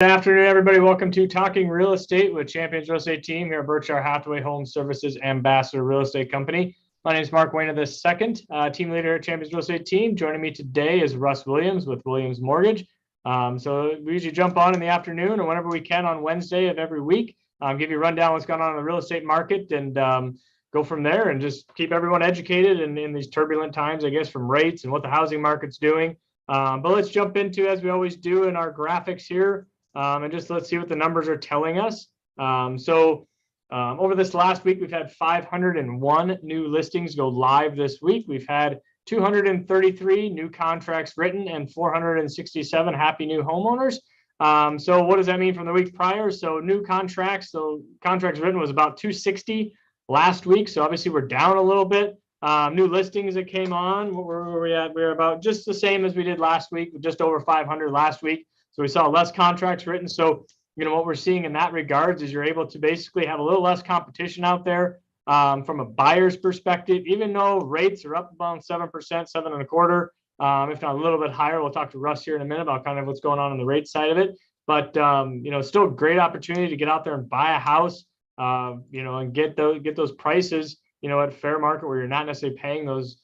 Good afternoon, everybody. Welcome to Talking Real Estate with Champions Real Estate Team here at Berkshire Hathaway Home Services Ambassador Real Estate Company. My name is Mark Wehner II, team leader at Champions Real Estate Team. Joining me today is Russ Williams with Williams Mortgage. So we usually jump on in the afternoon or whenever we can on Wednesday of every week, give you a rundown what's going on in the real estate market and go from there and just keep everyone educated in these turbulent times, I guess, from rates and what the housing market's doing. But let's jump into, as we always do in our graphics here, and just let's see what the numbers are telling us. Over this last week, we've had 501 new listings go live this week. We've had 233 new contracts written and 467 happy new homeowners. So what does that mean from the week prior? So new contracts, contracts written was about 260 last week. So obviously we're down a little bit. New listings that came on, where were we at? We were about just the same as we did last week, just over 500 last week. So we saw less contracts written. So, what we're seeing in that regards is you're able to basically have a little less competition out there from a buyer's perspective, even though rates are up about 7%, 7.25%, if not a little bit higher. We'll talk to Russ here in a minute about kind of what's going on the rate side of it. But, still a great opportunity to get out there and buy a house, and get those prices, at fair market where you're not necessarily paying those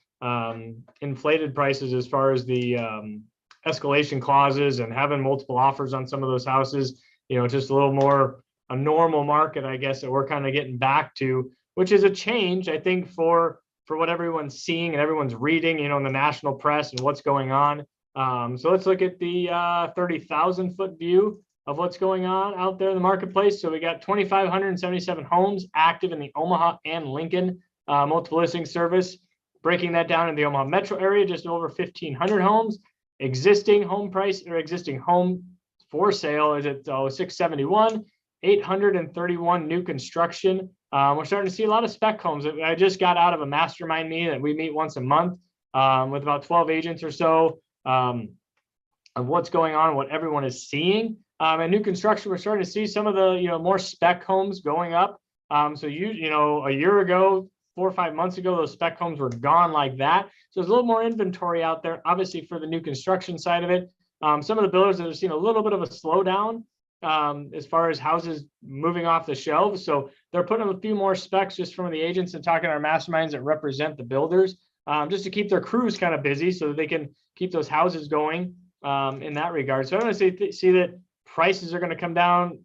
inflated prices as far as the escalation clauses and having multiple offers on some of those houses. Just a little more a normal market, I guess, that we're kind of getting back to, which is a change, I think, for what everyone's seeing and everyone's reading, in the national press and what's going on. So let's look at the 30,000 foot view of what's going on out there in the marketplace. So we got 2,577 homes active in the Omaha and Lincoln multiple listing service. Breaking that down in the Omaha metro area, just over 1,500 homes. Existing home price or existing home for sale is at 671, 831 new construction. We're starting to see a lot of spec homes. I just got out of a mastermind meeting that we meet once a month with about 12 agents or so of what's going on, what everyone is seeing. And new construction, we're starting to see some of the more spec homes going up. So a year ago, 4 or 5 months ago, those spec homes were gone like that. So there's a little more inventory out there, obviously, for the new construction side of it. Some of the builders that have seen a little bit of a slowdown as far as houses moving off the shelves. So they're putting a few more specs just from the agents and talking to our masterminds that represent the builders, just to keep their crews kind of busy so that they can keep those houses going in that regard. So I don't see that prices are going to come down,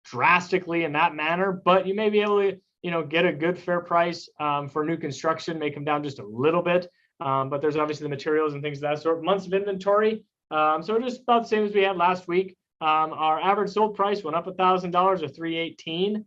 drastically in that manner, but you may be able to get a good fair price for new construction, may come down just a little bit. But there's obviously the materials and things of that sort. Months of inventory. So we're just about the same as we had last week. Our average sold price went up $1,000 to 318,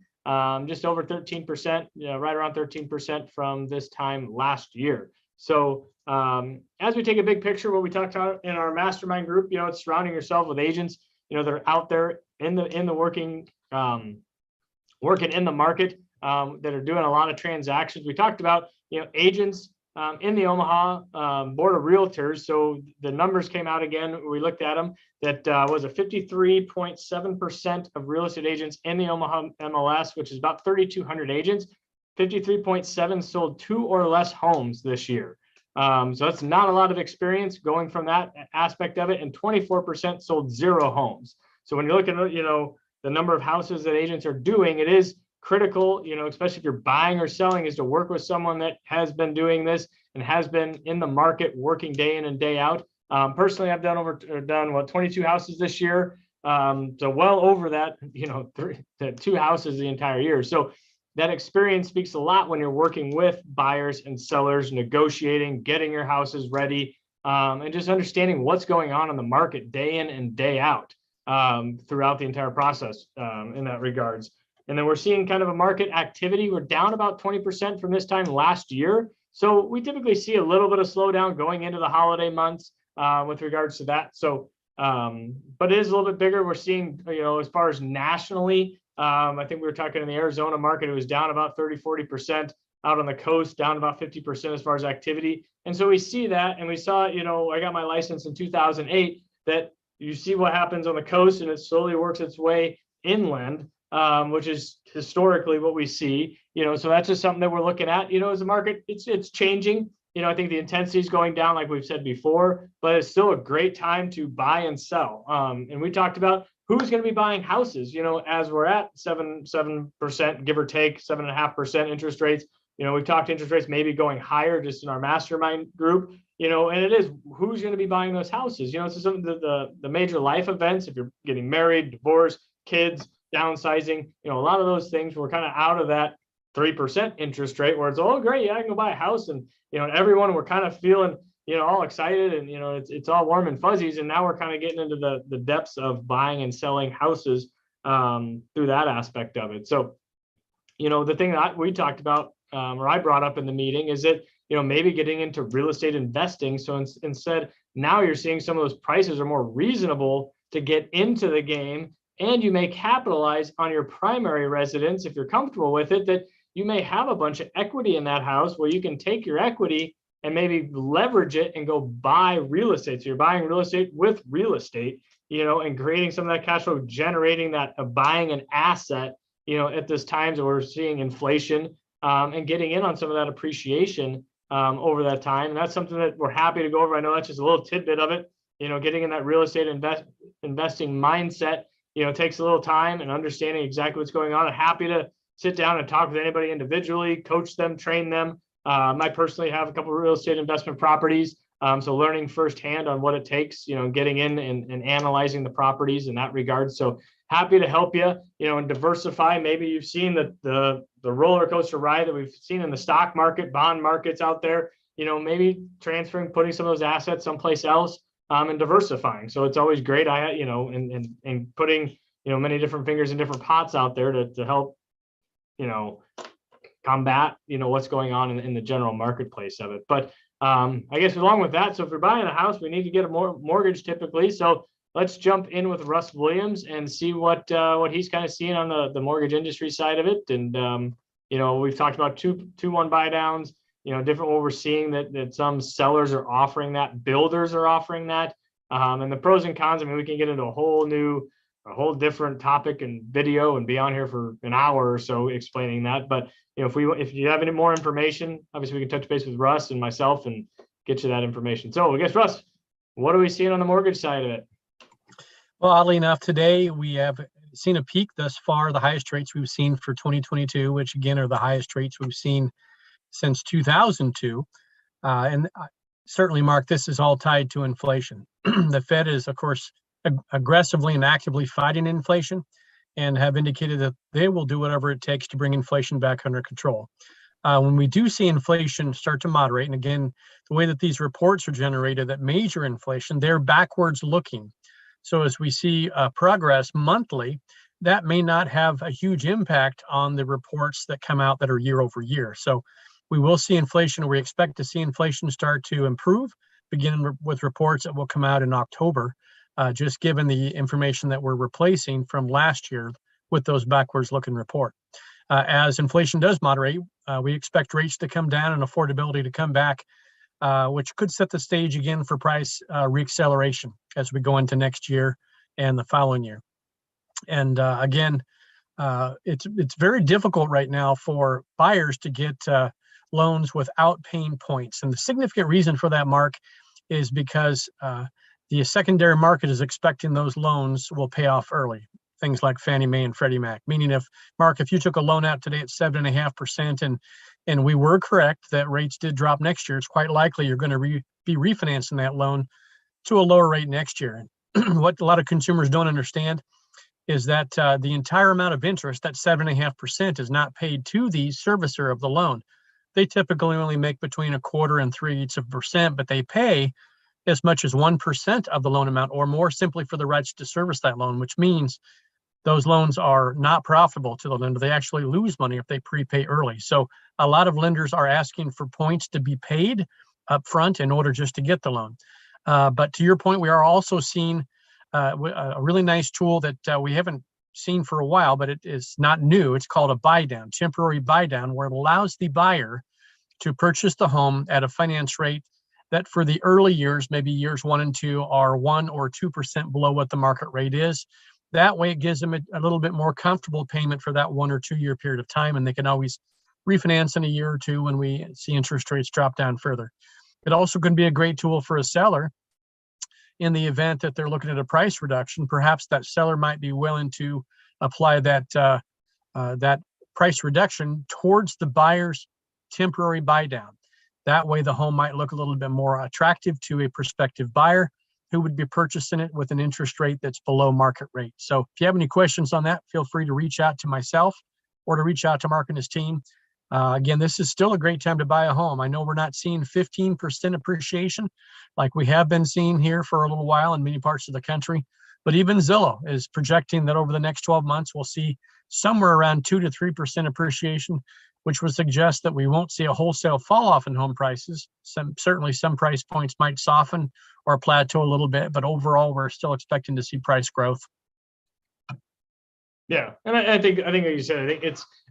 just over 13%, right around 13% from this time last year. So as we take a big picture, what we talked about in our mastermind group, it's surrounding yourself with agents, that are out there in the working in the market. That are doing a lot of transactions. We talked about, agents in the Omaha Board of Realtors. So the numbers came out again. We looked at them. That was a 53.7% of real estate agents in the Omaha MLS, which is about 3,200 agents. 53.7 sold 2 or less homes this year. So that's not a lot of experience going from that aspect of it. And 24% sold 0 homes. So when you're looking at, the number of houses that agents are doing, it is critical, especially if you're buying or selling, is to work with someone that has been doing this and has been in the market working day in and day out. Personally, I've done 22 houses this year. So well over that, 2 houses the entire year. So that experience speaks a lot when you're working with buyers and sellers, negotiating, getting your houses ready, and just understanding what's going on in the market day in and day out throughout the entire process in that regards. And then we're seeing kind of a market activity. We're down about 20% from this time last year. So we typically see a little bit of slowdown going into the holiday months with regards to that. So, but it is a little bit bigger. We're seeing, as far as nationally, I think we were talking in the Arizona market, it was down about 30-40%. Out on the coast, down about 50% as far as activity. And so we see that, and we saw, I got my license in 2008, that you see what happens on the coast and it slowly works its way inland. Which is historically what we see, so that's just something that we're looking at, as the market, it's changing. I think the intensity is going down, like we've said before, but it's still a great time to buy and sell. And we talked about who's going to be buying houses, as we're at 7%, give or take 7.5% interest rates. We've talked interest rates maybe going higher just in our mastermind group, and it is who's going to be buying those houses. So some of the major life events, if you're getting married, divorced, kids, downsizing, a lot of those things, we're kind of out of that 3% interest rate where it's, oh, great, yeah, I can go buy a house. And, everyone, we're kind of feeling, all excited and, it's all warm and fuzzies. And now we're kind of getting into the depths of buying and selling houses through that aspect of it. So, the thing that we talked about, or I brought up in the meeting, is that, maybe getting into real estate investing. So instead, now you're seeing some of those prices are more reasonable to get into the game, and you may capitalize on your primary residence if you're comfortable with it, that you may have a bunch of equity in that house where you can take your equity and maybe leverage it and go buy real estate. So you're buying real estate with real estate, and creating some of that cash flow, generating that, buying an asset, at this time that we're seeing inflation, and getting in on some of that appreciation over that time. And that's something that we're happy to go over. I know that's just a little tidbit of it, getting in that real estate investing mindset, takes a little time and understanding exactly what's going on. I'm happy to sit down and talk with anybody individually, coach them, train them. I personally have a couple of real estate investment properties. So learning firsthand on what it takes, getting in and analyzing the properties in that regard. So happy to help you, and diversify. Maybe you've seen the roller coaster ride that we've seen in the stock market, bond markets out there, maybe transferring, putting some of those assets someplace else, and diversifying. So it's always great. And putting, many different fingers in different pots out there to help, combat, what's going on in the general marketplace of it. But I guess along with that, so if you're buying a house, we need to get a mortgage typically. So let's jump in with Russ Williams and see what he's kind of seeing on the mortgage industry side of it. And we've talked about 2-1 buy downs, different what we're seeing that some sellers are offering that, builders are offering that, and the pros and cons. I mean, we can get into a whole different topic and video and be on here for an hour or so explaining that. But if you have any more information, obviously we can touch base with Russ and myself and get you that information. So I guess, Russ, what are we seeing on the mortgage side of it? Well, oddly enough, today we have seen a peak thus far, the highest rates we've seen for 2022, which again are the highest rates we've seen since 2002. And certainly, Mark, this is all tied to inflation. The Fed is, of course, aggressively and actively fighting inflation and have indicated that they will do whatever it takes to bring inflation back under control. When we do see inflation start to moderate, and again, the way that these reports are generated, that major inflation, they're backwards looking. So as we see progress monthly, that may not have a huge impact on the reports that come out that are year over year. So we will see inflation, or we expect to see inflation start to improve, beginning with reports that will come out in October, just given the information that we're replacing from last year with those backwards looking report. As inflation does moderate, we expect rates to come down and affordability to come back, which could set the stage again for price reacceleration as we go into next year and the following year. And again, it's very difficult right now for buyers to get loans without paying points. And the significant reason for that, Mark, is because the secondary market is expecting those loans will pay off early. Things like Fannie Mae and Freddie Mac. Meaning, if you took a loan out today at 7.5%, and we were correct that rates did drop next year, it's quite likely you're going to be refinancing that loan to a lower rate next year. And what a lot of consumers don't understand is that the entire amount of interest, that 7.5%, is not paid to the servicer of the loan. They typically only make between 1/4 and 3/8%, but they pay as much as 1% of the loan amount or more simply for the rights to service that loan, which means those loans are not profitable to the lender. They actually lose money if they prepay early. So a lot of lenders are asking for points to be paid up front in order just to get the loan. But to your point, we are also seeing a really nice tool that we haven't seen for a while, but it is not new. It's called a buy down, temporary buy down, where it allows the buyer to purchase the home at a finance rate that for the early years, maybe years 1 and 2, are 1 or 2% below what the market rate is. That way it gives them a little bit more comfortable payment for that 1 or 2 year period of time, and they can always refinance in a year or two when we see interest rates drop down further. It also can be a great tool for a seller in the event that they're looking at a price reduction. Perhaps that seller might be willing to apply that price reduction towards the buyer's temporary buy down. That way, the home might look a little bit more attractive to a prospective buyer who would be purchasing it with an interest rate that's below market rate. So if you have any questions on that, feel free to reach out to myself or to reach out to Mark and his team. Again, this is still a great time to buy a home. I know we're not seeing 15% appreciation like we have been seeing here for a little while in many parts of the country, but even Zillow is projecting that over the next 12 months, we'll see somewhere around 2 to 3% appreciation, which would suggest that we won't see a wholesale fall off in home prices. Certainly some price points might soften or plateau a little bit, but overall, we're still expecting to see price growth. Yeah, and I think like you said,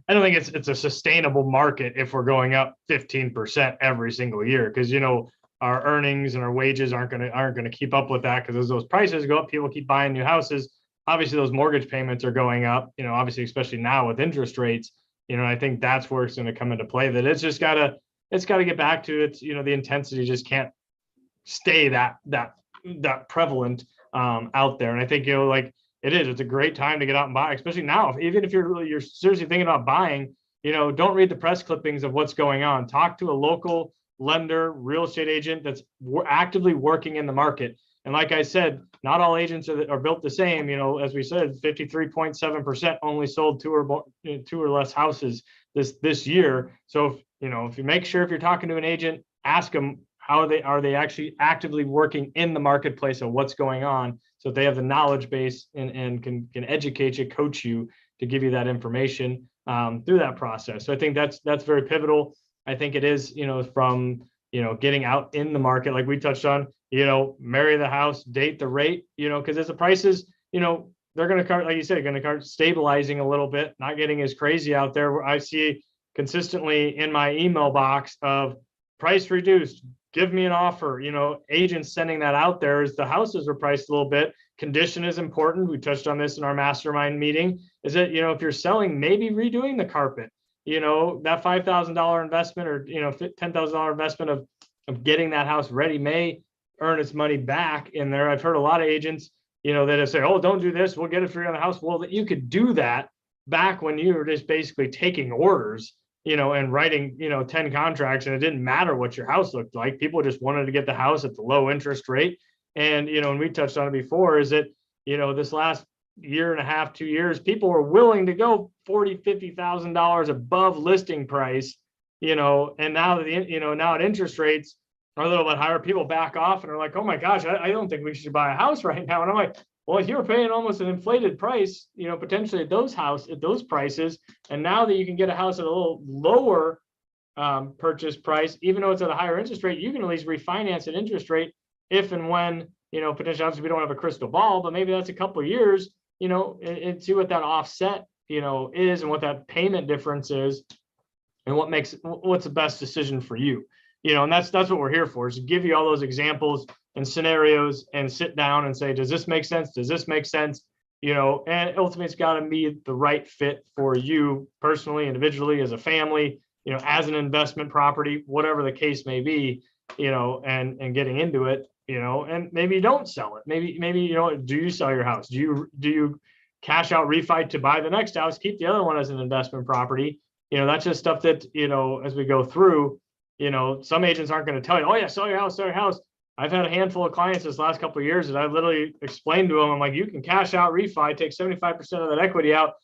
I don't think it's a sustainable market if we're going up 15% every single year, because our earnings and our wages aren't gonna keep up with that, because as those prices go up, people keep buying new houses. Obviously, those mortgage payments are going up. Obviously, especially now with interest rates. I think that's where it's going to come into play. That it's got to get back to its. The intensity just can't stay that prevalent out there. And I think it's a great time to get out and buy, especially now. Even if you're seriously thinking about buying, don't read the press clippings of what's going on. Talk to a local lender, real estate agent that's actively working in the market. And like I said, not all agents are built the same. As we said, 53.7% only sold two or less houses this year. So if you make sure, if you're talking to an agent, ask them how are they actually actively working in the marketplace of what's going on, so that they have the knowledge base and can educate you, coach you to give you that information through that process. So I think that's very pivotal. I think it is, from getting out in the market, like we touched on, marry the house, date the rate, because as the prices, they're going to, like you said, going to start stabilizing a little bit, not getting as crazy out there. I see consistently in my email box of price reduced, give me an offer, agents sending that out there as the houses are priced a little bit. Condition is important. We touched on this in our mastermind meeting, is that, if you're selling, maybe redoing the carpet, that $5,000 investment or, $10,000 investment of getting that house ready may earn its money back in there. I've heard a lot of agents, that have said, oh, don't do this, we'll get it for you on the house. Well, that you could do that back when you were just basically taking orders, and writing, 10 contracts, and it didn't matter what your house looked like. People just wanted to get the house at the low interest rate. And, and we touched on it before, is that, this last year and a half, 2 years, people were willing to go $40,000, $50,000 above listing price, and now that now at interest rates are a little bit higher, people back off and are like, oh my gosh, I don't think we should buy a house right now. And I'm like, well, if you were paying almost an inflated price, potentially at those prices, and now that you can get a house at a little lower purchase price, even though it's at a higher interest rate, you can at least refinance an interest rate if and when, potentially, obviously we don't have a crystal ball, but maybe that's a couple of years, and see what that offset, is, and what that payment difference is, and what's the best decision for you. And that's what we're here for, is to give you all those examples and scenarios and sit down and say, does this make sense? Does this make sense? And ultimately it's got to be the right fit for you personally, individually, as a family, as an investment property, whatever the case may be, and getting into it, and maybe you don't sell it. Maybe, do you sell your house? Do you cash out, refi to buy the next house, keep the other one as an investment property? That's just stuff that, as we go through, some agents aren't going to tell you, oh yeah, sell your house. I've had a handful of clients this last couple of years that I've literally explained to them, I'm like, you can cash out, refi, take 75% of that equity out,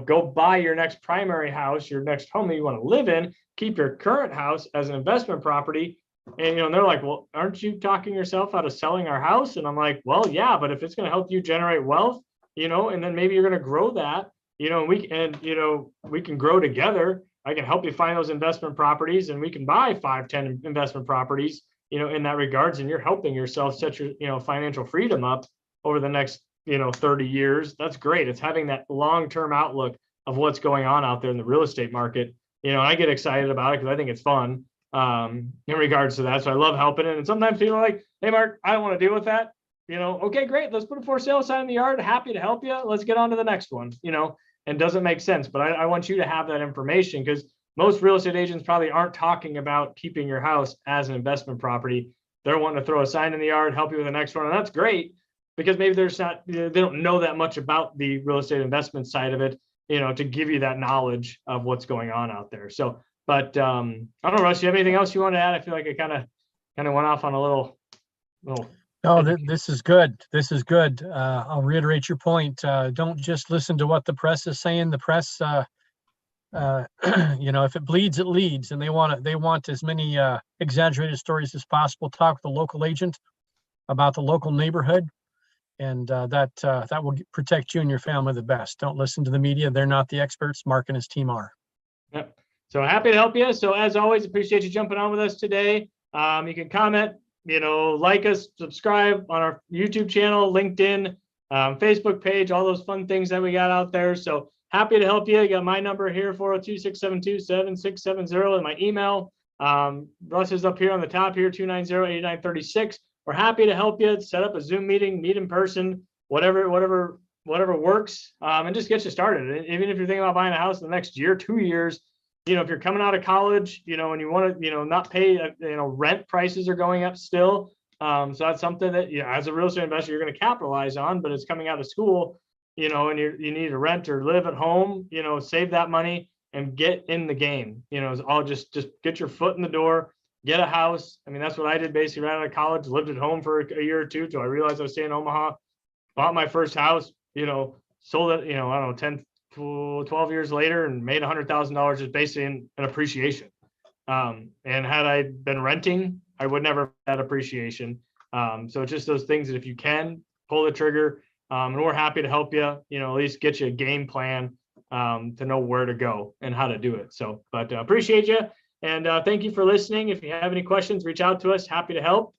go buy your next primary house, your next home that you want to live in, keep your current house as an investment property. And, they're like, well, aren't you talking yourself out of selling our house? And I'm like, well, yeah, but if it's going to help you generate wealth, and then maybe you're going to grow that, and we can grow together. I can help you find those investment properties, and we can buy 5-10 investment properties, in that regards, and you're helping yourself set your, financial freedom up over the next, 30 years. That's great. It's having that long-term outlook of what's going on out there in the real estate market. I get excited about it because I think it's fun in regards to that. So I love helping it. And sometimes people are like, hey, Mark, I don't want to deal with that. Okay, great. Let's put a for sale sign in the yard. Happy to help you. Let's get on to the next one, and doesn't make sense. But I want you to have that information, because most real estate agents probably aren't talking about keeping your house as an investment property. They're wanting to throw a sign in the yard, help you with the next one. And that's great because maybe there's not, they don't know that much about the real estate investment side of it, to give you that knowledge of what's going on out there. So, but I don't know, Russ, you have anything else you want to add? I feel like I kind of went off on a little. No, this is good. This is good. I'll reiterate your point. Don't just listen to what the press is saying. The press, if it bleeds, it leads, and they want as many exaggerated stories as possible. Talk with the local agent about the local neighborhood, and that will protect you and your family the best. Don't listen to the media. They're not the experts. Mark and his team are. Yep. So happy to help you. So as always, appreciate you jumping on with us today. You can comment, like us, subscribe on our YouTube channel, LinkedIn, Facebook page, all those fun things that we got out there. So happy to help you. You got my number here, 402-672-7670, and my email. Russ is up here on the top here, 290-8936. We're happy to help you set up a Zoom meeting, meet in person, whatever works, and just get you started. And even if you're thinking about buying a house in the next year, 2 years, if you're coming out of college, and you want to, not pay, rent prices are going up still. So that's something that, as a real estate investor, you're going to capitalize on, but it's coming out of school, and you need to rent or live at home, save that money and get in the game. It's all just get your foot in the door, get a house. I mean, that's what I did basically right out of college, lived at home for a year or two till I realized I was staying in Omaha, bought my first house, sold it, I don't know, 10, 12 years later and made $100,000 just basically in appreciation. And had I been renting, I would never have that appreciation. So it's just those things that if you can pull the trigger, and we're happy to help you, at least get you a game plan to know where to go and how to do it. So, but appreciate you. And thank you for listening. If you have any questions, reach out to us. Happy to help.